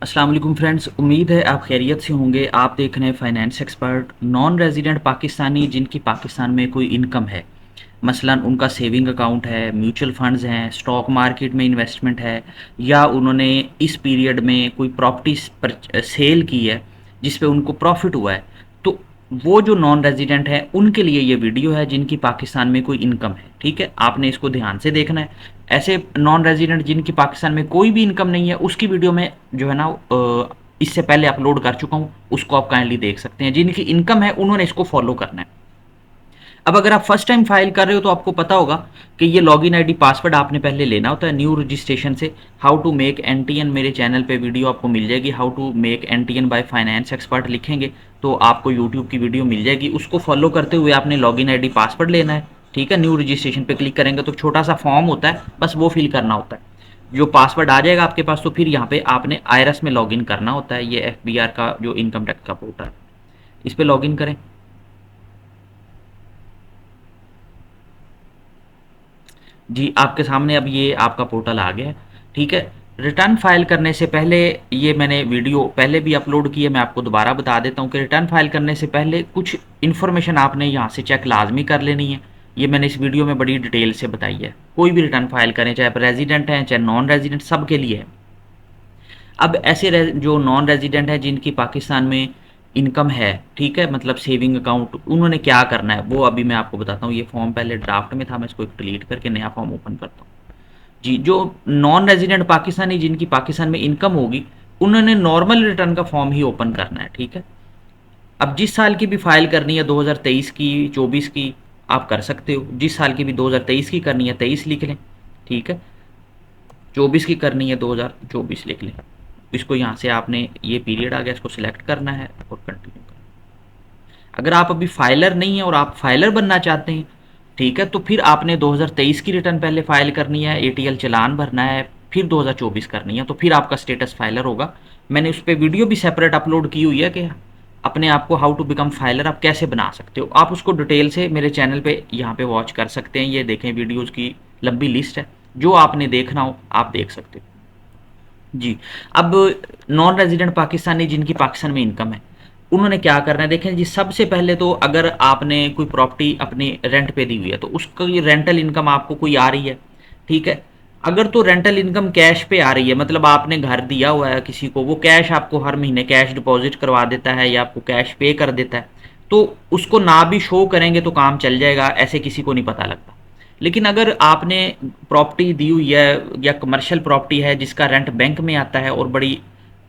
अस्सलाम वालेकुम फ्रेंड्स, उम्मीद है आप खैरियत से होंगे। आप देख रहे हैं finance expert. Non resident Pakistani जिनकी पाकिस्तान में कोई इनकम है, मसलन उनका सेविंग अकाउंट है, म्यूचुअल फंड्स हैं, स्टॉक मार्केट में इन्वेस्टमेंट है, या उन्होंने इस पीरियड में कोई प्रॉपर्टी सेल की है जिस पे उनको प्रॉफिट हुआ है, तो वो जो नॉन रेजिडेंट है उनके लिए ये वीडियो है जिनकी पाकिस्तान में कोई इनकम है। ठीक है, आपने इसको ध्यान से देखना है। ऐसे नॉन रेजिडेंट जिनकी पाकिस्तान में कोई भी इनकम नहीं है, उसकी वीडियो में जो है ना इससे पहले अपलोड कर चुका हूँ, उसको आप काइंडली देख सकते हैं। जिनकी इनकम है उन्होंने इसको फॉलो करना है। अब अगर आप फर्स्ट टाइम फाइल कर रहे हो तो आपको पता होगा कि ये लॉगिन आईडी पासवर्ड आपने पहले लेना होता है न्यू रजिस्ट्रेशन से। हाउ टू मेक एनटीएन मेरे चैनल पे वीडियो आपको मिल जाएगी। How to make NTN by finance expert लिखेंगे तो आपको यूट्यूब की वीडियो मिल जाएगी। उसको फॉलो करते हुए आपने लॉगिन आईडी पासवर्ड लेना है। ठीक है, न्यू रजिस्ट्रेशन पे क्लिक करेंगे तो छोटा सा फॉर्म होता है, बस वो फिल करना होता है। जो पासवर्ड आ जाएगा आपके पास तो फिर यहाँ पे आपने आयरस में लॉगिन करना होता है। ये एफबीआर का जो इनकम टैक्स का पोर्टल, इस पे लॉगिन करें। जी, आपके सामने अब ये आपका पोर्टल आ गया है। ठीक है, रिटर्न फाइल करने से पहले, ये मैंने वीडियो पहले भी अपलोड की है, मैं आपको दोबारा बता देता हूँ कि रिटर्न फाइल करने से पहले कुछ इन्फॉर्मेशन आपने यहाँ से चेक लाजमी कर लेनी है। ये मैंने इस वीडियो में बड़ी डिटेल से बताई है। कोई भी रिटर्न फाइल करें, चाहे आप रेजिडेंट हैं चाहे नॉन रेजिडेंट, सब के लिए है। अब ऐसे जो नॉन रेजिडेंट हैं जिनकी पाकिस्तान में इनकम है, ठीक है, मतलब सेविंग अकाउंट, उन्होंने क्या करना है वो अभी मैं आपको बताता हूँ। ये फॉर्म पहले ड्राफ्ट में था, मैं इसको डिलीट करके नया फॉर्म ओपन करता हूँ। जी, जो नॉन रेजिडेंट पाकिस्तानी जिनकी पाकिस्तान में इनकम होगी, उन्होंने नॉर्मल रिटर्न का फॉर्म ही ओपन करना है। ठीक है, अब जिस साल की भी फाइल करनी है, 2023 की, 24 की, आप कर सकते हो। जिस साल की भी 2023 की करनी है 23 लिख लें। ठीक है, 24 की करनी है 2024 लिख लें। इसको यहाँ से आपने, ये पीरियड आ गया, इसको सिलेक्ट करना है और कंटिन्यू करना है। अगर आप अभी फाइलर नहीं है और आप फाइलर बनना चाहते हैं, ठीक है, तो फिर आपने 2023 की रिटर्न पहले फाइल करनी है, एटीएल चालान भरना है, फिर 2024 करनी है, तो फिर आपका स्टेटस फाइलर होगा। मैंने उस पर वीडियो भी सेपरेट अपलोड की हुई है कि अपने आप को हाउ टू बिकम फाइलर आप कैसे बना सकते हो। आप उसको डिटेल से मेरे चैनल पे यहाँ पे वॉच कर सकते हैं। ये देखें, वीडियोज़ की लंबी लिस्ट है, जो आपने देखना हो आप देख सकते हो। जी, अब नॉन रेजिडेंट पाकिस्तानी जिनकी पाकिस्तान में इनकम है, उन्होंने क्या करना है देखें जी। सबसे पहले तो अगर आपने कोई प्रॉपर्टी अपनी रेंट पे दी हुई है तो उसका ये रेंटल इनकम आपको कोई आ रही है। ठीक है, अगर तो रेंटल इनकम कैश पे आ रही है, मतलब आपने घर दिया हुआ है किसी को, वो कैश आपको हर महीने कैश डिपॉजिट करवा देता है या आपको कैश पे कर देता है, तो उसको ना भी शो करेंगे तो काम चल जाएगा, ऐसे किसी को नहीं पता लगता। लेकिन अगर आपने प्रॉपर्टी दी हुई है या कमर्शियल प्रॉपर्टी है जिसका रेंट बैंक में आता है और बड़ी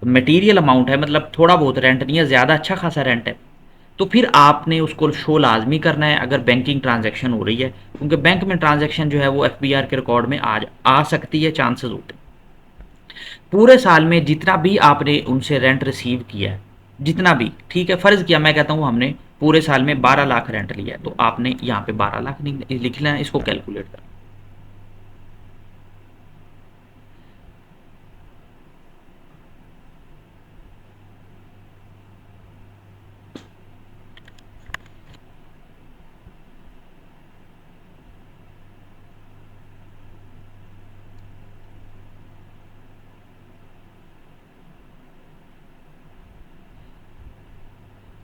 मटेरियल अमाउंट है, मतलब थोड़ा बहुत रेंट नहीं है, ज़्यादा अच्छा खासा रेंट है, तो फिर आपने उसको शो लाजमी करना है अगर बैंकिंग ट्रांजैक्शन हो रही है, क्योंकि बैंक में ट्रांजैक्शन जो है वो एफबीआर के रिकॉर्ड में आ सकती है, चांसेस होते हैं। पूरे साल में जितना भी आपने उनसे रेंट रिसीव किया है, जितना भी, ठीक है, फ़र्ज़ किया, मैं कहता हूँ हमने पूरे साल में 12 लाख रेंट लिया है, तो आपने यहाँ पे 12 लाख लिखना है, इसको कैलकुलेट करना।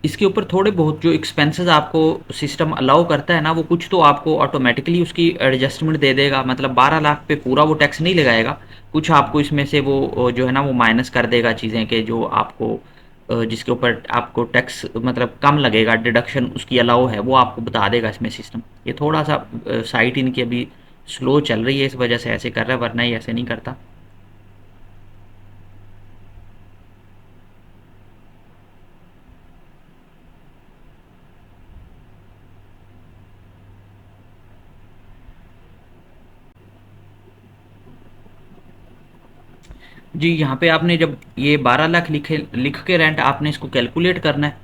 इसके ऊपर थोड़े बहुत जो एक्सपेंसेस आपको सिस्टम अलाउ करता है ना, वो कुछ तो आपको ऑटोमेटिकली उसकी एडजस्टमेंट दे देगा। मतलब 12 लाख पे पूरा वो टैक्स नहीं लगाएगा, कुछ आपको इसमें से वो जो है ना वो माइनस कर देगा चीज़ें के जो आपको जिसके ऊपर आपको टैक्स मतलब कम लगेगा, डिडक्शन उसकी अलाउ है, वो आपको बता देगा इसमें सिस्टम। ये थोड़ा सा साइट इनकी अभी स्लो चल रही है, इस वजह से ऐसे कर रहा है, वरना ये ऐसे नहीं करता। जी, यहाँ पे आपने जब ये 12 लाख लिख के रेंट आपने इसको कैलकुलेट करना है।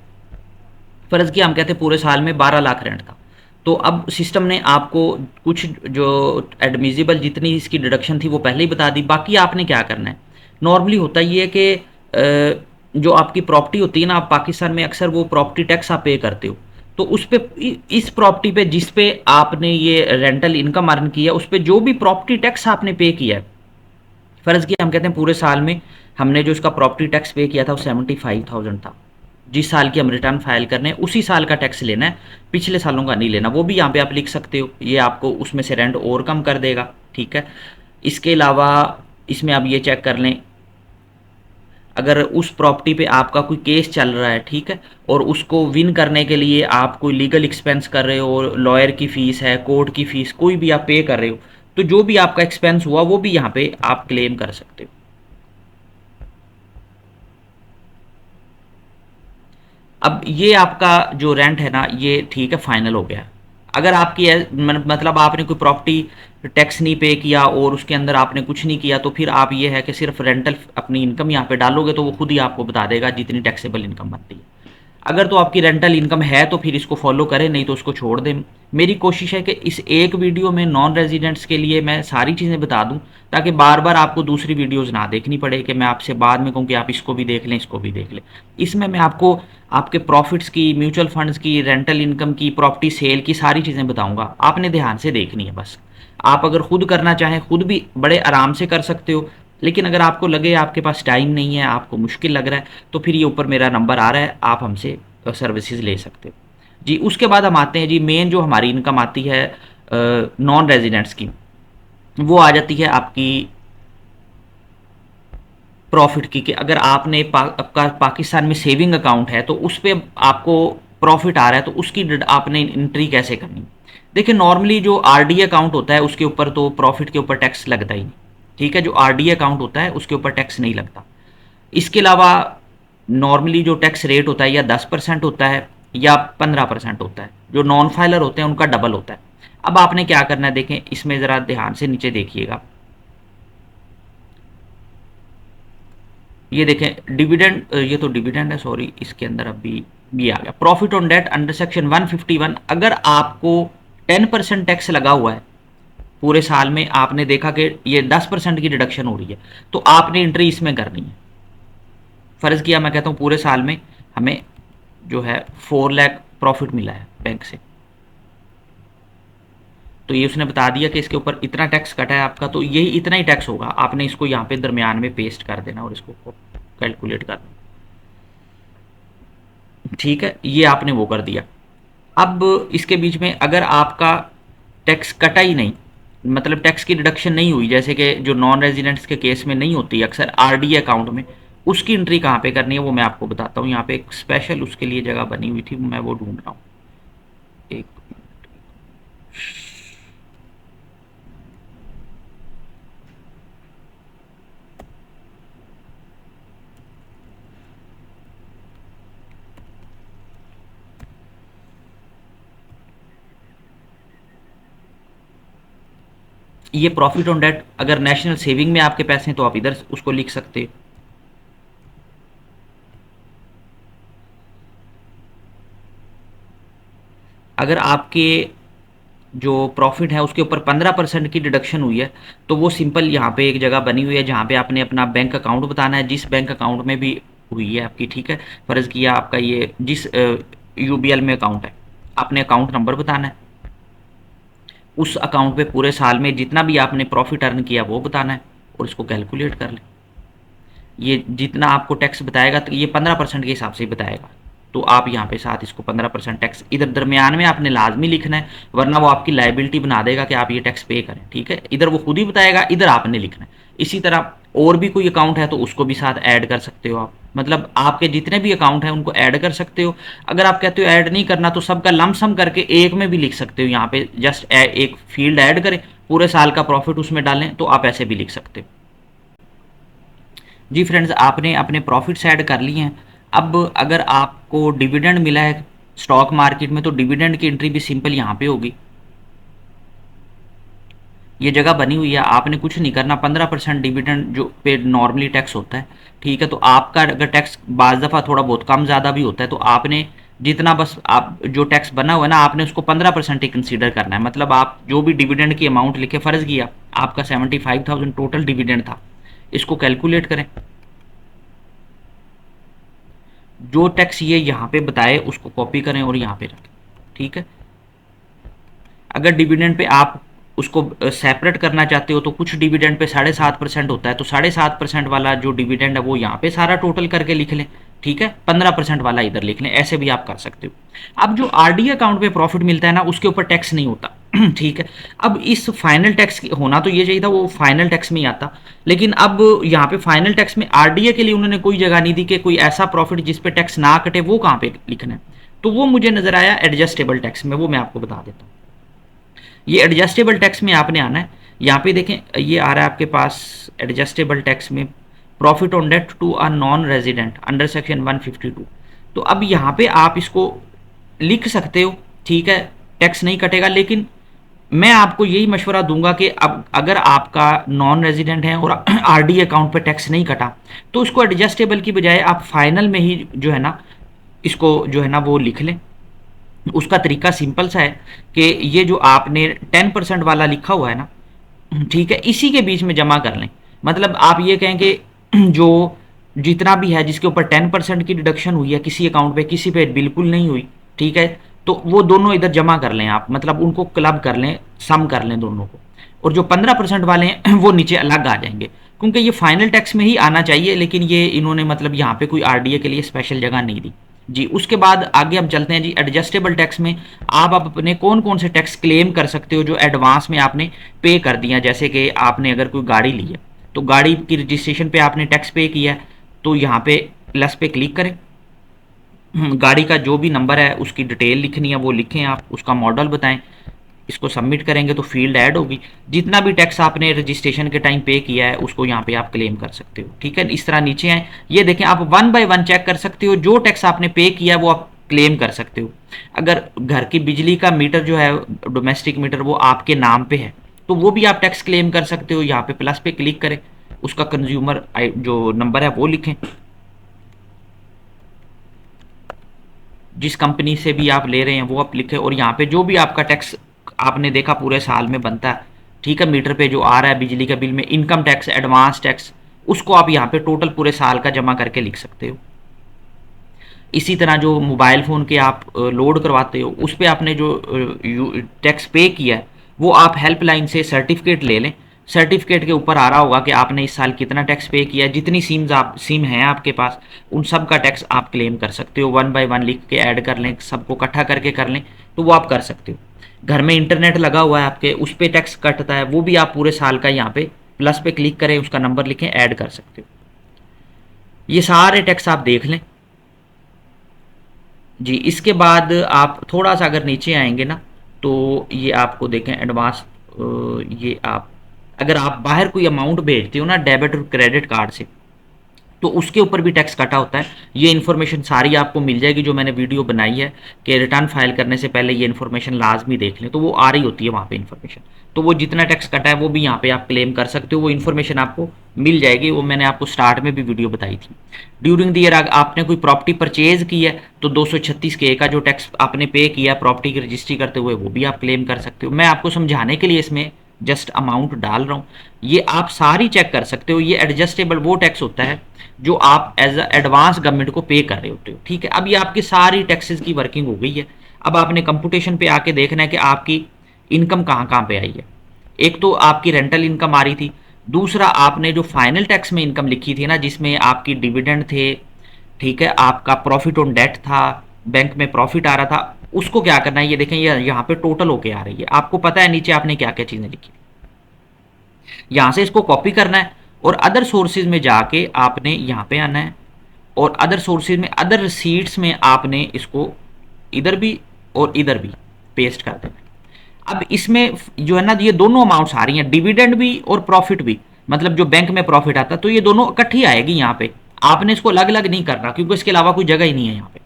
फ़र्ज़ किया हम कहते हैं पूरे साल में 12 लाख रेंट था, तो अब सिस्टम ने आपको कुछ जो एडमिसिबल जितनी इसकी डिडक्शन थी वो पहले ही बता दी। बाकी आपने क्या करना है, नॉर्मली होता ये है कि जो आपकी प्रॉपर्टी होती है ना, आप पाकिस्तान में अक्सर वो प्रॉपर्टी टैक्स आप पे करते हो, तो उस पे इस प्रॉपर्टी पे जिस पे आपने ये रेंटल इनकम अर्न की है, उस पे जो भी प्रॉपर्टी टैक्स आपने पे किया है, फ़र्ज़ किया हम कहते हैं पूरे साल में हमने जो इसका प्रॉपर्टी टैक्स पे किया था वो 75,000 था। जिस साल की हम रिटर्न फाइल करने हैं उसी साल का टैक्स लेना है, पिछले सालों का नहीं लेना। वो भी यहाँ पे आप लिख सकते हो, ये आपको उसमें से रेंट और कम कर देगा, ठीक है। इसके अलावा इसमें आप ये चेक कर लें, अगर उस प्रॉपर्टी पे आपका कोई केस चल रहा है, ठीक है, और उसको विन करने के लिए आप कोई लीगल एक्सपेंस कर रहे हो, लॉयर की फ़ीस है, कोर्ट की फ़ीस, कोई भी आप पे कर रहे हो, तो जो भी आपका एक्सपेंस हुआ वो भी यहाँ पे आप क्लेम कर सकते हो। अब ये आपका जो रेंट है ना, ये ठीक है, फाइनल हो गया। अगर आपकी मतलब आपने कोई प्रॉपर्टी टैक्स नहीं पे किया और उसके अंदर आपने कुछ नहीं किया, तो फिर आप ये है कि सिर्फ रेंटल अपनी इनकम यहाँ पे डालोगे तो वो खुद ही आपको बता देगा जितनी टैक्सेबल इनकम बनती है। अगर तो आपकी रेंटल इनकम है तो फिर इसको फॉलो करें, नहीं तो उसको छोड़ दें। मेरी कोशिश है कि इस एक वीडियो में नॉन रेजिडेंट्स के लिए मैं सारी चीज़ें बता दूं, ताकि बार बार आपको दूसरी वीडियोस ना देखनी पड़े कि मैं आपसे बाद में कहूँ कि आप इसको भी देख लें, इसको भी देख लें। इसमें मैं आपको आपके प्रॉफिट्स की, म्यूचुअल फंड्स की, रेंटल इनकम की, प्रॉपर्टी सेल की सारी चीज़ें बताऊंगा। आपने ध्यान से देखनी है बस। आप अगर खुद करना चाहें खुद भी बड़े आराम से कर सकते हो, लेकिन अगर आपको लगे आपके पास टाइम नहीं है, आपको मुश्किल लग रहा है, तो फिर ये ऊपर मेरा नंबर आ रहा है, आप हमसे सर्विसेज ले सकते हो जी। उसके बाद हम आते हैं जी, मेन जो हमारी इनकम आती है नॉन रेजिडेंट्स की, वो आ जाती है आपकी प्रॉफिट की। कि अगर आपने आपका पाकिस्तान में सेविंग अकाउंट है तो उस पर आपको प्रॉफिट आ रहा है, तो उसकी आपने एंट्री कैसे करनी। देखिए, नॉर्मली जो आरडी अकाउंट होता है उसके ऊपर तो प्रॉफिट के ऊपर टैक्स लगता ही नहीं, ठीक है। जो आरडी अकाउंट होता है उसके ऊपर टैक्स नहीं लगता। इसके अलावा नॉर्मली जो टैक्स रेट होता है या 10% होता है या 15% होता है। जो नॉन फाइलर होते हैं उनका डबल होता है। अब आपने क्या करना है, देखें इसमें ज़रा ध्यान से नीचे देखिएगा, ये देखें डिविडेंड, ये तो डिविडेंड है, सॉरी, इसके अंदर अभी भी आ गया profit on debt under section 151। अगर आपको 10% टैक्स लगा हुआ है पूरे साल में, आपने देखा कि ये 10% की डिडक्शन हो रही है, तो आपने एंट्री इसमें करनी है। फ़र्ज़ किया मैं कहता हूँ पूरे साल में हमें जो है 4 लाख प्रॉफिट मिला है बैंक से, तो ये उसने बता दिया कि इसके ऊपर इतना टैक्स कटा है आपका, तो यही इतना ही टैक्स होगा। आपने इसको यहाँ पे दरमियान में पेस्ट कर देना और इसको कैलकुलेट कर देना, ठीक है। ये आपने वो कर दिया। अब इसके बीच में अगर आपका टैक्स कटा ही नहीं, मतलब टैक्स की डिडक्शन नहीं हुई, जैसे कि जो नॉन रेजिडेंट्स के केस में नहीं होती अक्सर आरडी अकाउंट में, उसकी एंट्री कहाँ पे करनी है वो मैं आपको बताता हूँ। यहाँ पे एक स्पेशल उसके लिए जगह बनी हुई थी, मैं वो ढूंढ रहा हूँ। एक, ये प्रॉफिट ऑन डेट, अगर नेशनल सेविंग में आपके पैसे हैं तो आप इधर उसको लिख सकते हो। अगर आपके जो प्रॉफिट है उसके ऊपर 15% की डिडक्शन हुई है, तो वो सिंपल यहाँ पे एक जगह बनी हुई है जहाँ पे आपने अपना बैंक अकाउंट बताना है, जिस बैंक अकाउंट में भी हुई है आपकी, ठीक है। फ़र्ज़ किया आपका ये जिस यूबीएल में अकाउंट है, आपने अकाउंट नंबर बताना है। उस अकाउंट पे पूरे साल में जितना भी आपने प्रॉफिट अर्न किया वो बताना है और इसको कैलकुलेट कर लें। ये जितना आपको टैक्स बताएगा तो ये 15% के हिसाब से ही बताएगा, तो आप यहाँ पे साथ इसको 15% टैक्स इधर दरमियान में आपने लाजमी लिखना है, वरना वो आपकी लाइबिलिटी बना देगा कि आप ये टैक्स पे करें, ठीक है। इधर वो खुद ही बताएगा, इधर आपने लिखना है। इसी तरह और भी कोई अकाउंट है तो उसको भी साथ ऐड कर सकते हो आप, मतलब आपके जितने भी अकाउंट हैं उनको ऐड कर सकते हो। अगर आप कहते हो ऐड नहीं करना तो सबका लमसम करके एक में भी लिख सकते हो। यहाँ पे जस्ट एक फील्ड ऐड करें, पूरे साल का प्रॉफिट उसमें डालें, तो आप ऐसे भी लिख सकते हो। जी फ्रेंड्स, आपने अपने प्रॉफिट्स ऐड कर लिए हैं। अब अगर आपको डिविडेंड मिला है स्टॉक मार्केट में, तो डिविडेंड की एंट्री भी सिंपल यहाँ पे होगी। ये जगह बनी हुई है, आपने कुछ नहीं करना। 15% डिविडेंड जो पे नॉर्मली टैक्स होता है, ठीक है। तो आपका अगर टैक्स बाज़ दफ़ा थोड़ा बहुत कम ज़्यादा भी होता है, तो आपने जितना बस आप जो टैक्स बना हुआ है ना, आपने उसको 15% ही कंसीडर करना है। मतलब आप जो भी डिविडेंड की अमाउंट लिखे, फ़र्ज़ किया आपका 75,000 टोटल डिविडेंड था, इसको कैलकुलेट करें। जो टैक्स ये यहाँ पे बताए उसको कॉपी करें और यहाँ पे रखें, ठीक है। अगर डिविडेंड पे आप उसको सेपरेट करना चाहते हो तो कुछ डिविडेंड पे 7.5% होता है, तो 7.5% वाला जो डिविडेंड है वो यहाँ पे सारा टोटल करके लिख लें, ठीक है, 15% वाला इधर लिख लें, ऐसे भी आप कर सकते हो। अब जो आरडी अकाउंट पे प्रॉफिट मिलता है ना, उसके ऊपर टैक्स नहीं होता ठीक है। अब इस फाइनल टैक्स होना तो ये चाहिए था, वो फाइनल टैक्स में ही आता, लेकिन अब यहाँ पे फाइनल टैक्स में आरडीए के लिए उन्होंने कोई जगह नहीं दी कि कोई ऐसा प्रॉफिट जिस पे टैक्स ना कटे, वो कहाँ पे लिखना है, तो वो मुझे नजर आया एडजस्टेबल टैक्स में, वो मैं आपको बता देता हूँ। ये एडजस्टेबल टैक्स में आपने आना है, यहाँ पे देखें ये आ रहा है आपके पास एडजस्टेबल टैक्स में profit on debt to a non resident under section 152। तो अब यहाँ पे आप इसको लिख सकते हो, ठीक है, टैक्स नहीं कटेगा, लेकिन मैं आपको यही मशवरा दूंगा कि अब अगर आपका नॉन रेजिडेंट है और आरडी अकाउंट पे टैक्स नहीं कटा, तो उसको एडजस्टेबल की बजाय आप फाइनल में ही जो है ना, इसको जो है ना वो लिख लें। उसका तरीका सिंपल सा है कि ये जो आपने 10% वाला लिखा हुआ है ना, ठीक है, इसी के बीच में जमा कर लें। मतलब आप ये कहें कि जो जितना भी है जिसके ऊपर 10% की डिडक्शन हुई है किसी अकाउंट पे, किसी पे बिल्कुल नहीं हुई, ठीक है, तो वो दोनों इधर जमा कर लें आप, मतलब उनको क्लब कर लें, सम कर लें दोनों को, और जो 15% वाले हैं वो नीचे अलग आ जाएंगे, क्योंकि ये फाइनल टैक्स में ही आना चाहिए, लेकिन ये इन्होंने मतलब यहाँ पे कोई आरडीए के लिए स्पेशल जगह नहीं दी जी। उसके बाद आगे हम चलते हैं जी, एडजस्टेबल टैक्स में आप अपने कौन कौन से टैक्स क्लेम कर सकते हो जो एडवांस में आपने पे कर दिया। जैसे कि आपने अगर कोई गाड़ी ली है तो गाड़ी की रजिस्ट्रेशन पे आपने टैक्स पे किया है, तो यहाँ पे प्लस पे क्लिक करें, गाड़ी का जो भी नंबर है उसकी डिटेल लिखनी है वो लिखें आप, उसका मॉडल बताएं, इसको सबमिट करेंगे तो फील्ड ऐड होगी, जितना भी टैक्स आपने रजिस्ट्रेशन के टाइम पे किया है उसको यहाँ पे आप क्लेम कर सकते हो, ठीक है। इस तरह नीचे आए, ये देखें आप 1 बाय 1 चेक कर सकते हो, जो टैक्स आपने पे किया है वो आप क्लेम कर सकते हो। अगर घर की बिजली का मीटर जो है डोमेस्टिक मीटर वो आपके नाम पे है तो वो भी आप टैक्स क्लेम कर सकते हो। यहाँ पे प्लस पे क्लिक करें, उसका कंज्यूमर जो नंबर है वो लिखें, जिस कंपनी से भी आप ले रहे हैं वो आप लिखें, और यहाँ पे जो भी आपका टैक्स आपने देखा पूरे साल में बनता है, ठीक है, मीटर पे जो आ रहा है बिजली का बिल में, इनकम टैक्स, एडवांस टैक्स, उसको आप यहाँ पे टोटल पूरे साल का जमा करके लिख सकते हो। इसी तरह जो मोबाइल फ़ोन के आप लोड करवाते हो उस पर आपने जो टैक्स पे किया है वो आप हेल्पलाइन से सर्टिफिकेट ले लें, सर्टिफिकेट के ऊपर आ रहा होगा कि आपने इस साल कितना टैक्स पे किया है, जितनी सिम हैं आपके पास उन सब का टैक्स आप क्लेम कर सकते हो। 1 बाय 1 लिख के ऐड कर लें, सबको इकट्ठा करके कर लें तो वो आप कर सकते हो। घर में इंटरनेट लगा हुआ है आपके, उस पर टैक्स कटता है, वो भी आप पूरे साल का यहाँ पे प्लस पे क्लिक करें, उसका नंबर लिखें, ऐड कर सकते हो। ये सारे टैक्स आप देख लें जी। इसके बाद आप थोड़ा सा अगर नीचे आएंगे ना, तो ये आपको देखें एडवांस, ये आप अगर आप बाहर कोई अमाउंट भेजते हो ना डेबिट और क्रेडिट कार्ड से, तो उसके ऊपर भी टैक्स कटा होता है। ये इन्फॉर्मेशन सारी आपको मिल जाएगी जो मैंने वीडियो बनाई है कि रिटर्न फाइल करने से पहले ये इन्फॉर्मेशन लाजमी देख लें, तो वो आ रही होती है वहाँ पे इन्फॉर्मेशन। तो वो जितना टैक्स कटा है वो भी यहाँ पे आप क्लेम कर सकते हो, वो इन्फॉर्मेशन आपको मिल जाएगी, वो मैंने आपको स्टार्ट में भी वीडियो बताई थी। ड्यूरिंग द ईयर आपने कोई प्रॉपर्टी परचेज की है तो 236 का जो टैक्स आपने पे किया प्रॉपर्टी की रजिस्ट्री करते हुए वो भी आप क्लेम कर सकते हो। मैं आपको समझाने के लिए इसमें जस्ट अमाउंट डाल रहा हूँ, ये आप सारी चेक कर सकते हो। ये एडजस्टेबल वो टैक्स होता है जो आप एज एडवांस गवर्नमेंट को पे कर रहे होते हो, ठीक है। अब ये आपकी सारी टैक्सेस की वर्किंग हो गई है। अब आपने कंप्यूटेशन पे आके देखना है कि आपकी इनकम कहाँ कहाँ पे आई है। एक तो आपकी रेंटल इनकम आ रही थी, दूसरा आपने जो फाइनल टैक्स में इनकम लिखी थी ना जिसमें आपकी डिविडेंड थे, ठीक है, आपका प्रॉफिट ऑन डेट था, बैंक में प्रॉफिट आ रहा था, उसको क्या करना है ये देखें, ये यहाँ पे टोटल होके आ रही है। आपको पता है नीचे आपने क्या क्या चीज़ें लिखी, यहाँ से इसको कॉपी करना है और अदर सोर्सेज में जाके आपने यहाँ पे आना है, और अदर सोर्सेज में अदर रिसीट्स में आपने इसको इधर भी और इधर भी पेस्ट कर देना है। अब इसमें जो है ना ये दोनों अमाउंट्स आ रही हैं, डिविडेंड भी और प्रॉफिट भी, मतलब जो बैंक में प्रॉफिट आता है तो ये दोनों इकट्ठी आएगी यहाँ पे। आपने इसको अलग अलग नहीं करना क्योंकि इसके अलावा कोई जगह ही नहीं है यहाँ पे।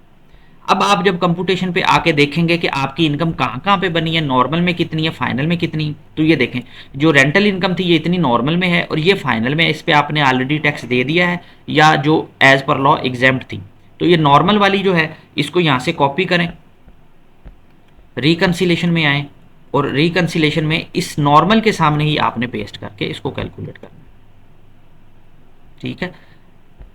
अब आप जब कंप्यूटेशन पे आके देखेंगे कि आपकी इनकम कहाँ कहाँ पे बनी है, नॉर्मल में कितनी है, फाइनल में कितनी है, तो ये देखें जो रेंटल इनकम थी ये इतनी नॉर्मल में है और ये फाइनल में, इस पर आपने ऑलरेडी टैक्स दे दिया है या जो एज पर लॉ एग्जेम्प्ट थी। तो ये नॉर्मल वाली जो है इसको यहाँ से कॉपी करें, रिकन्सिलेशन में आए और रिकन्सिलेशन में इस नॉर्मल के सामने ही आपने पेस्ट करके इसको कैलकुलेट करना है, ठीक है।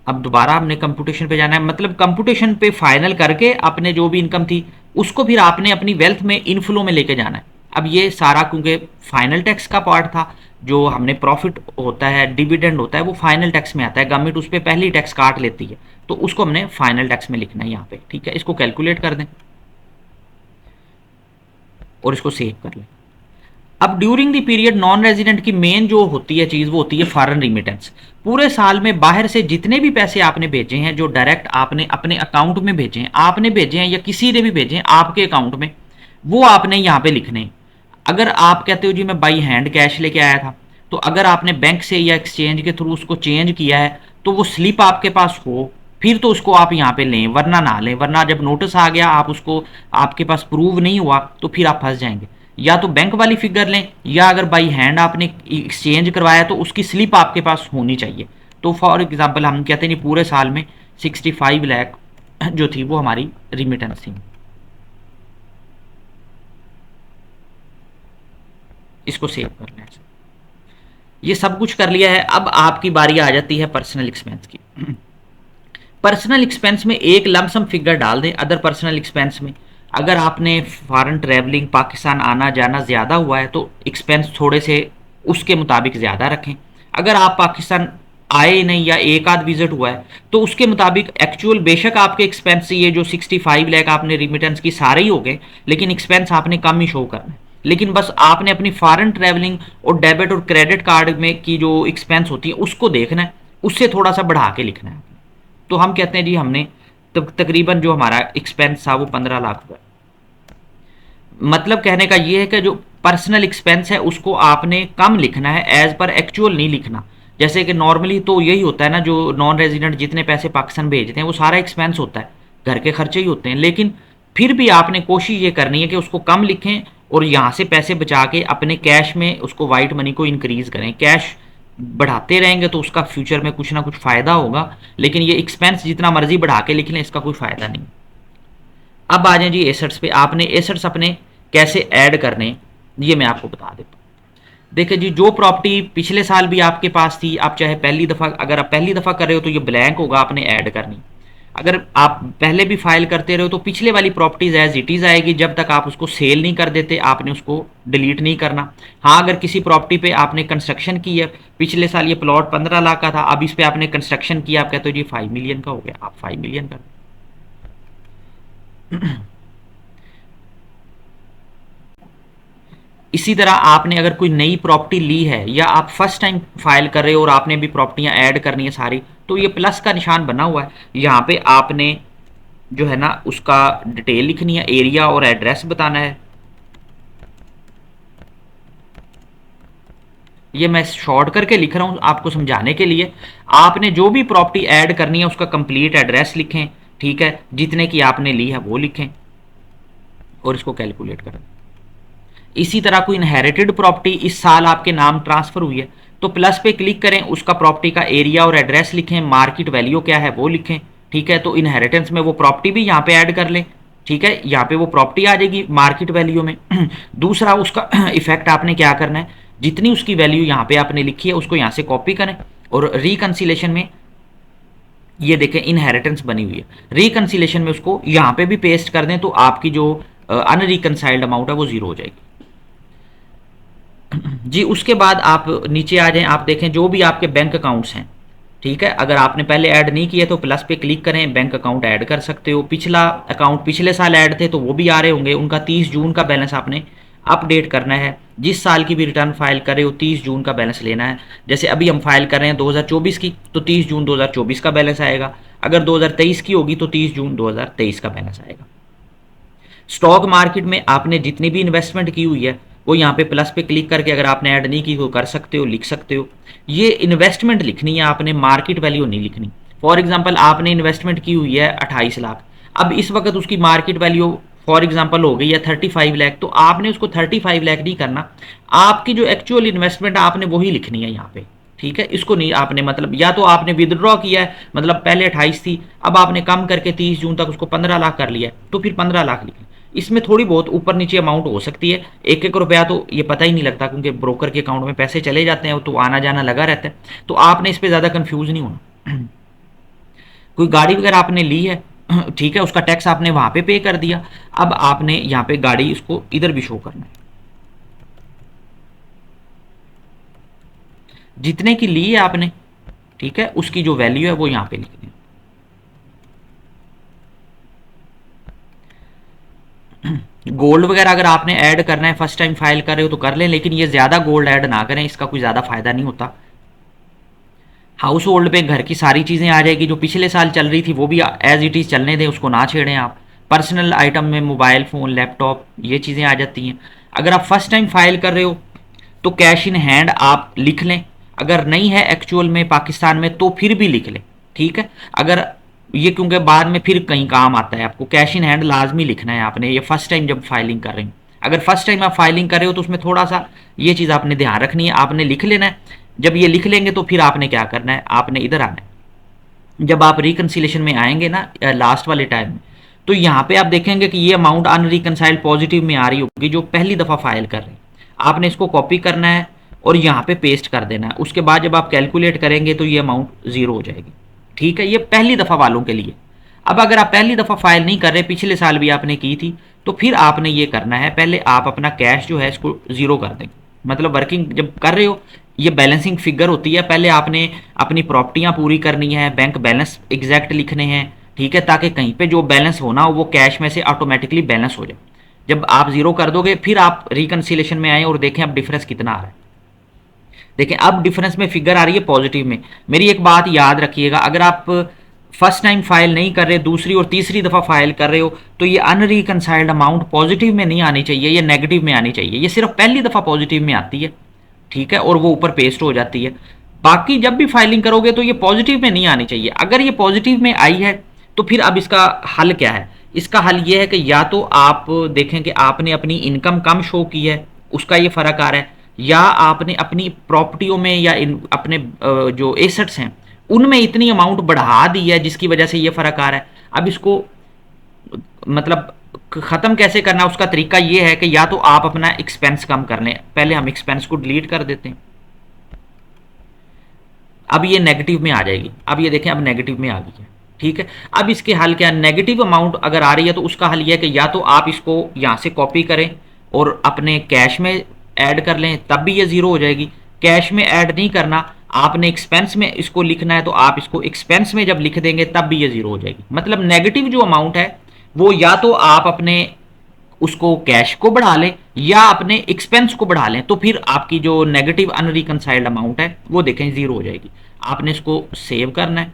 अब दोबारा आपने कंप्यूटेशन पे जाना है, मतलब कंप्यूटेशन पे फाइनल करके आपने जो भी इनकम थी उसको फिर आपने अपनी वेल्थ में इनफ्लो में लेके जाना है। अब ये सारा क्योंकि फाइनल टैक्स का पार्ट था, जो हमने प्रॉफिट होता है, डिविडेंड होता है, वो फाइनल टैक्स में आता है, गवर्नमेंट उस पर पहली टैक्स काट लेती है, तो उसको हमने फाइनल टैक्स में लिखना है यहाँ पे, ठीक है। इसको कैलकुलेट कर दें और इसको सेव कर लें। अब during the period non resident की मेन जो होती है चीज़, वो होती है फॉरेन रिमिटेंस। पूरे साल में बाहर से जितने भी पैसे आपने भेजे हैं, जो डायरेक्ट आपने अपने अकाउंट में भेजे हैं, आपने भेजे हैं या किसी ने भी भेजे हैं आपके अकाउंट में, वो आपने यहाँ पे लिखने हैं। अगर आप कहते हो जी मैं बाई हैंड कैश लेके आया था, तो अगर आपने बैंक से या एक्सचेंज के थ्रू उसको चेंज किया है, तो वो स्लिप आपके पास हो, फिर तो उसको आप यहाँ पे लें, वरना ना लें। वरना जब नोटिस आ गया, आप उसको, आपके पास प्रूव नहीं हुआ, तो फिर आप फंस जाएंगे। या तो बैंक वाली फिगर लें, या अगर बाई हैंड आपने एक्सचेंज करवाया तो उसकी स्लिप आपके पास होनी चाहिए। तो फॉर एग्जाम्पल हम कहते हैं पूरे साल में 65 लाख जो थी वो हमारी रिमिटेंस थी। इसको सेव कर लें। ये सब कुछ कर लिया है। अब आपकी बारी आ जाती है पर्सनल एक्सपेंस की। पर्सनल एक्सपेंस में एक लमसम फिगर डाल दें अदर पर्सनल एक्सपेंस में। अगर आपने फॉरेन ट्रैवलिंग, पाकिस्तान आना जाना ज़्यादा हुआ है, तो एक्सपेंस थोड़े से उसके मुताबिक ज़्यादा रखें। अगर आप पाकिस्तान आए नहीं या एक आध विजिट हुआ है, तो उसके मुताबिक एक्चुअल, बेशक आपके एक्सपेंस ये जो 65 लाख आपने रिमिटेंस की सारे ही हो गए, लेकिन एक्सपेंस आपने कम ही शो करना है। लेकिन बस आपने अपनी फॉरेन ट्रैवलिंग और डेबिट और क्रेडिट कार्ड में की जो एक्सपेंस होती है उसको देखना है, उससे थोड़ा सा बढ़ा के लिखना है। तो हम कहते हैं जी हमने तकरीबन जो हमारा एक्सपेंस था वो 15 लाख हुआ। मतलब कहने का ये है कि जो पर्सनल एक्सपेंस है उसको आपने कम लिखना है, एज पर एक्चुअल नहीं लिखना। जैसे कि नॉर्मली तो यही होता है ना, जो नॉन रेजिडेंट जितने पैसे पाकिस्तान भेजते हैं वो सारा एक्सपेंस होता है, घर के खर्चे ही होते हैं। लेकिन फिर भी आपने कोशिश ये करनी है कि उसको कम लिखें और यहाँ से पैसे बचा के अपने कैश में उसको, वाइट मनी को इंक्रीज करें। कैश बढ़ाते रहेंगे तो उसका फ्यूचर में कुछ ना कुछ फ़ायदा होगा, लेकिन ये एक्सपेंस जितना मर्जी बढ़ा के लिख लें, इसका कोई फ़ायदा नहीं। अब आ जाए जी एसेट्स पे। आपने एसेट्स अपने कैसे ऐड करने, ये मैं आपको बता देता हूँ। देखिए जी, जो प्रॉपर्टी पिछले साल भी आपके पास थी, आप चाहे पहली दफ़ा, अगर आप पहली दफ़ा कर रहे हो तो ये ब्लैंक होगा, आपने ऐड करनी। अगर आप पहले भी फाइल करते रहो तो पिछले वाली प्रॉपर्टीज एज इट इज़ आएगी, जब तक आप उसको सेल नहीं कर देते आपने उसको डिलीट नहीं करना। हाँ, अगर किसी प्रॉपर्टी पे आपने कंस्ट्रक्शन की है, पिछले साल ये प्लॉट 15 लाख का था, अब इस पे आपने कंस्ट्रक्शन किया, आप कहते हो जी 5 मिलियन का हो गया, आप 5 मिलियन कर। इसी तरह आपने अगर कोई नई प्रॉपर्टी ली है, या आप फर्स्ट टाइम फाइल कर रहे हो और आपने भी प्रॉपर्टियां ऐड करनी है सारी, तो ये प्लस का निशान बना हुआ है, यहाँ पे आपने जो है ना उसका डिटेल लिखनी है, एरिया और एड्रेस बताना है। ये मैं शॉर्ट करके लिख रहा हूँ आपको समझाने के लिए। आपने जो भी प्रॉपर्टी ऐड करनी है उसका कंप्लीट एड्रेस लिखें, ठीक है, जितने की आपने ली है वो लिखें और इसको कैलकुलेट करें। इसी तरह कोई इनहेरिटेड प्रॉपर्टी इस साल आपके नाम ट्रांसफर हुई है, तो प्लस पे क्लिक करें, उसका प्रॉपर्टी का एरिया और एड्रेस लिखें, मार्केट वैल्यू क्या है वो लिखें, ठीक है। तो इनहेरिटेंस में वो प्रॉपर्टी भी यहाँ पे ऐड कर लें, ठीक है, यहाँ पे वो प्रॉपर्टी आ जाएगी मार्केट वैल्यू में। दूसरा उसका इफेक्ट आपने क्या करना है, जितनी उसकी वैल्यू यहाँ पे आपने लिखी है उसको यहाँ से कॉपी करें और रिकंसिलेशन में, ये देखें इनहेरिटेंस बनी हुई है, रिकंसिलेशन में उसको यहाँ पे भी पेस्ट कर दें, तो आपकी जो अनरिकनसाइल्ड अमाउंट है वो जीरो हो जाएगी जी। उसके बाद आप नीचे आ जाएं, आप देखें जो भी आपके बैंक अकाउंट्स हैं, ठीक है, अगर आपने पहले ऐड नहीं किए तो प्लस पे क्लिक करें, बैंक अकाउंट ऐड कर सकते हो। पिछला अकाउंट पिछले साल ऐड थे तो वो भी आ रहे होंगे, उनका 30 जून का बैलेंस आपने अपडेट करना है। जिस साल की भी रिटर्न फाइल कर रहे हो 30 जून का बैलेंस लेना है। जैसे अभी हम फाइल कर रहे हैं 2024 की, तो 30 जून 2024 का बैलेंस आएगा। अगर 2023 की होगी तो 30 जून 2023 का बैलेंस आएगा। स्टॉक मार्केट में आपने जितनी भी इन्वेस्टमेंट की हुई है वो यहाँ पे प्लस पे क्लिक करके, अगर आपने ऐड नहीं की तो कर सकते हो, लिख सकते हो। ये इन्वेस्टमेंट लिखनी है आपने, मार्केट वैल्यू नहीं लिखनी। फॉर एग्जांपल आपने इन्वेस्टमेंट की हुई है 28 लाख, अब इस वक्त उसकी मार्केट वैल्यू फॉर एग्जांपल हो गई है 35 लाख, तो आपने उसको 35 लाख नहीं करना, आपकी जो एक्चुअल इन्वेस्टमेंट आपने वही लिखनी है यहाँ पे, ठीक है। इसको नहीं आपने, मतलब या तो आपने विदड्रॉ किया है, मतलब पहले 28 थी, अब आपने कम करके 30 जून तक उसको 15 लाख कर लिया है, तो फिर 15 लाख लिखें। इसमें थोड़ी बहुत ऊपर नीचे अमाउंट हो सकती है, एक एक रुपया तो ये पता ही नहीं लगता, क्योंकि ब्रोकर के अकाउंट में पैसे चले जाते हैं तो आना जाना लगा रहता है, तो आपने इस पर ज़्यादा कंफ्यूज नहीं होना। कोई गाड़ी वगैरह आपने ली है, ठीक है, उसका टैक्स आपने वहाँ पे कर दिया, अब आपने यहाँ पे गाड़ी इसको इधर भी शो करना है, जितने की ली है आपने, ठीक है, उसकी जो वैल्यू है वो यहाँ पे लिख दें। गोल्ड वगैरह अगर आपने ऐड करना है, फर्स्ट टाइम फाइल कर रहे हो तो कर लें, लेकिन ये ज़्यादा गोल्ड ऐड ना करें, इसका कोई ज़्यादा फायदा नहीं होता। हाउस होल्ड पे घर की सारी चीज़ें आ जाएगी, जो पिछले साल चल रही थी वो भी एज इट इज़ चलने दें, उसको ना छेड़ें आप। पर्सनल आइटम में मोबाइल फ़ोन, लैपटॉप, ये चीज़ें आ जाती हैं। अगर आप फर्स्ट टाइम फाइल कर रहे हो तो कैश इन हैंड आप लिख लें, अगर नहीं है एक्चुअल में पाकिस्तान में तो फिर भी लिख लें, ठीक है। अगर ये क्योंकि बाद में फिर कहीं काम आता है, आपको कैश इन हैंड लाजमी लिखना है आपने, ये फर्स्ट टाइम जब फाइलिंग कर रहे हैं। अगर फर्स्ट टाइम आप फाइलिंग कर रहे हो तो उसमें थोड़ा सा ये चीज़ आपने ध्यान रखनी है, आपने लिख लेना है। जब ये लिख लेंगे तो फिर आपने क्या करना है, आपने इधर आना है। जब आप रिकन्सिलेशन में आएंगे ना लास्ट वाले टाइम में, तो यहाँ पे आप देखेंगे कि ये अमाउंट अनरिकनसाइल्ड पॉजिटिव में आ रही होगी, जो पहली दफ़ा फाइल कर रहे हैं। आपने इसको कॉपी करना है और यहाँ पे पेस्ट कर देना है। उसके बाद जब आप कैलकुलेट करेंगे तो ये अमाउंट ज़ीरो हो जाएगी, ठीक है। ये पहली दफ़ा वालों के लिए। अब अगर आप पहली दफ़ा फाइल नहीं कर रहे, पिछले साल भी आपने की थी, तो फिर आपने ये करना है, पहले आप अपना कैश जो है इसको ज़ीरो कर देंगे। मतलब वर्किंग जब कर रहे हो, ये बैलेंसिंग फिगर होती है, पहले आपने अपनी प्रॉपर्टियां पूरी करनी है, बैंक बैलेंस एग्जैक्ट लिखने हैं, ठीक है, ताकि कहीं पे जो बैलेंस होना हो वो कैश में से ऑटोमेटिकली बैलेंस हो जाए। जब आप जीरो कर दोगे फिर आप रिकन्सिलेशन में आए और देखें अब डिफरेंस कितना आ रहा है। देखें अब डिफरेंस में फिगर आ रही है पॉजिटिव में। मेरी एक बात याद रखिएगा, अगर आप फर्स्ट टाइम फाइल नहीं कर रहे, दूसरी और तीसरी दफ़ा फाइल कर रहे हो, तो ये अनरिकनसाइल्ड अमाउंट पॉजिटिव में नहीं आनी चाहिए, ये नेगेटिव में आनी चाहिए। ये सिर्फ पहली दफ़ा पॉजिटिव में आती है, ठीक है, और वो ऊपर पेस्ट हो जाती है। बाकी जब भी फाइलिंग करोगे तो ये पॉजिटिव में नहीं आनी चाहिए। अगर ये पॉजिटिव में आई है तो फिर अब इसका हल क्या है? इसका हल ये है कि या तो आप देखें कि आपने अपनी इनकम कम शो की है, उसका ये फ़र्क आ रहा है, या आपने अपनी प्रॉपर्टियों में या अपने जो एसेट्स हैं उनमें इतनी अमाउंट बढ़ा दी है जिसकी वजह से ये फ़र्क आ रहा है। अब इसको मतलब ख़त्म कैसे करना, उसका तरीका ये है कि या तो आप अपना एक्सपेंस कम कर लें। पहले हम एक्सपेंस को डिलीट कर देते हैं। अब ये नेगेटिव में आ जाएगी। अब ये देखें अब नेगेटिव में आ गई है, ठीक है। अब इसके हल क्या, नेगेटिव अमाउंट अगर आ रही है तो उसका हल यह है कि या तो आप इसको यहाँ से कॉपी करें और अपने कैश में ऐड कर लें, तब भी ये ज़ीरो हो जाएगी। कैश में ऐड नहीं करना, आपने एक्सपेंस में इसको लिखना है, तो आप इसको एक्सपेंस में जब लिख देंगे तब भी ये ज़ीरो हो जाएगी। मतलब नेगेटिव जो अमाउंट है वो या तो आप अपने उसको कैश को बढ़ा लें या अपने एक्सपेंस को बढ़ा लें, तो फिर आपकी जो नेगेटिव अनरिकनसाइल्ड अमाउंट है वो देखें ज़ीरो हो जाएगी। आपने इसको सेव करना है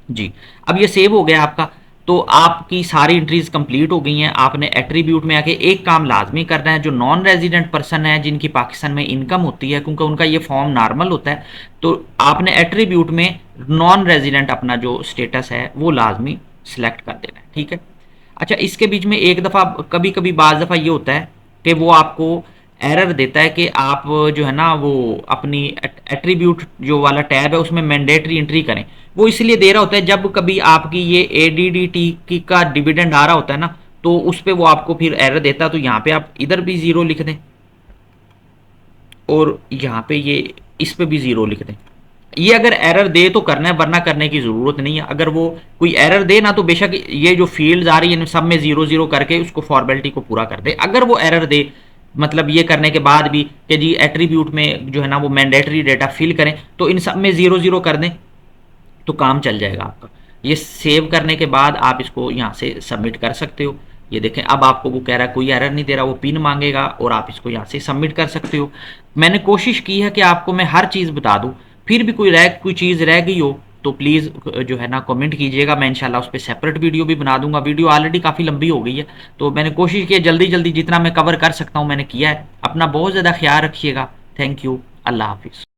जी। अब ये सेव हो गया आपका, तो आपकी सारी एंट्रीज कंप्लीट हो गई हैं। आपने एट्रीब्यूट में आके एक काम लाजमी करना है, जो नॉन रेजिडेंट पर्सन है जिनकी पाकिस्तान में इनकम होती है, क्योंकि उनका ये फॉर्म नॉर्मल होता है, तो आपने एट्रीब्यूट में नॉन रेजिडेंट अपना जो स्टेटस है वो लाजमी सिलेक्ट कर देना है, ठीक है। अच्छा, इसके बीच में एक दफ़ा कभी कभी बाज़ दफ़ा ये होता है कि वो आपको एरर देता है कि आप जो है ना वो अपनी एट्रीब्यूट जो वाला टैब है उसमें मैंडेटरी एंट्री करें। वो इसलिए दे रहा होता है जब कभी आपकी ये ADDT की का डिविडेंड आ रहा होता है ना, तो उस पर वो आपको फिर एरर देता है। तो यहाँ पे आप इधर भी ज़ीरो लिख दें और यहाँ पे ये इस पे भी ज़ीरो लिख दें। ये अगर एरर दे तो करना है, वरना करने की ज़रूरत नहीं है। अगर वो कोई एरर दे ना, तो बेशक ये जो फील्ड्स आ रही है सब में ज़ीरो ज़ीरो करके उसको फॉर्मेलिटी को पूरा कर दे। अगर वो एरर दे, मतलब ये करने के बाद भी कि जी एट्रीब्यूट में जो है ना वो मैंडेटरी डेटा फिल करें, तो इन सब में ज़ीरो ज़ीरो कर दें तो काम चल जाएगा आपका। ये सेव करने के बाद आप इसको यहाँ से सबमिट कर सकते हो। ये देखें अब आपको वो कह रहा है कोई एरर नहीं दे रहा, वो पिन मांगेगा और आप इसको यहाँ से सबमिट कर सकते हो। मैंने कोशिश की है कि आपको मैं हर चीज़ बता दूँ, फिर भी कोई चीज़ रह गई हो तो प्लीज़ जो है ना कमेंट कीजिएगा, मैं इंशाल्लाह उस पर सेपरेट वीडियो भी बना दूंगा। वीडियो ऑलरेडी काफ़ी लंबी हो गई है, तो मैंने कोशिश की है जल्दी जल्दी जितना मैं कवर कर सकता हूँ मैंने किया है। अपना बहुत ज़्यादा ख्याल रखिएगा। Thank you. अल्लाह हाफिज़।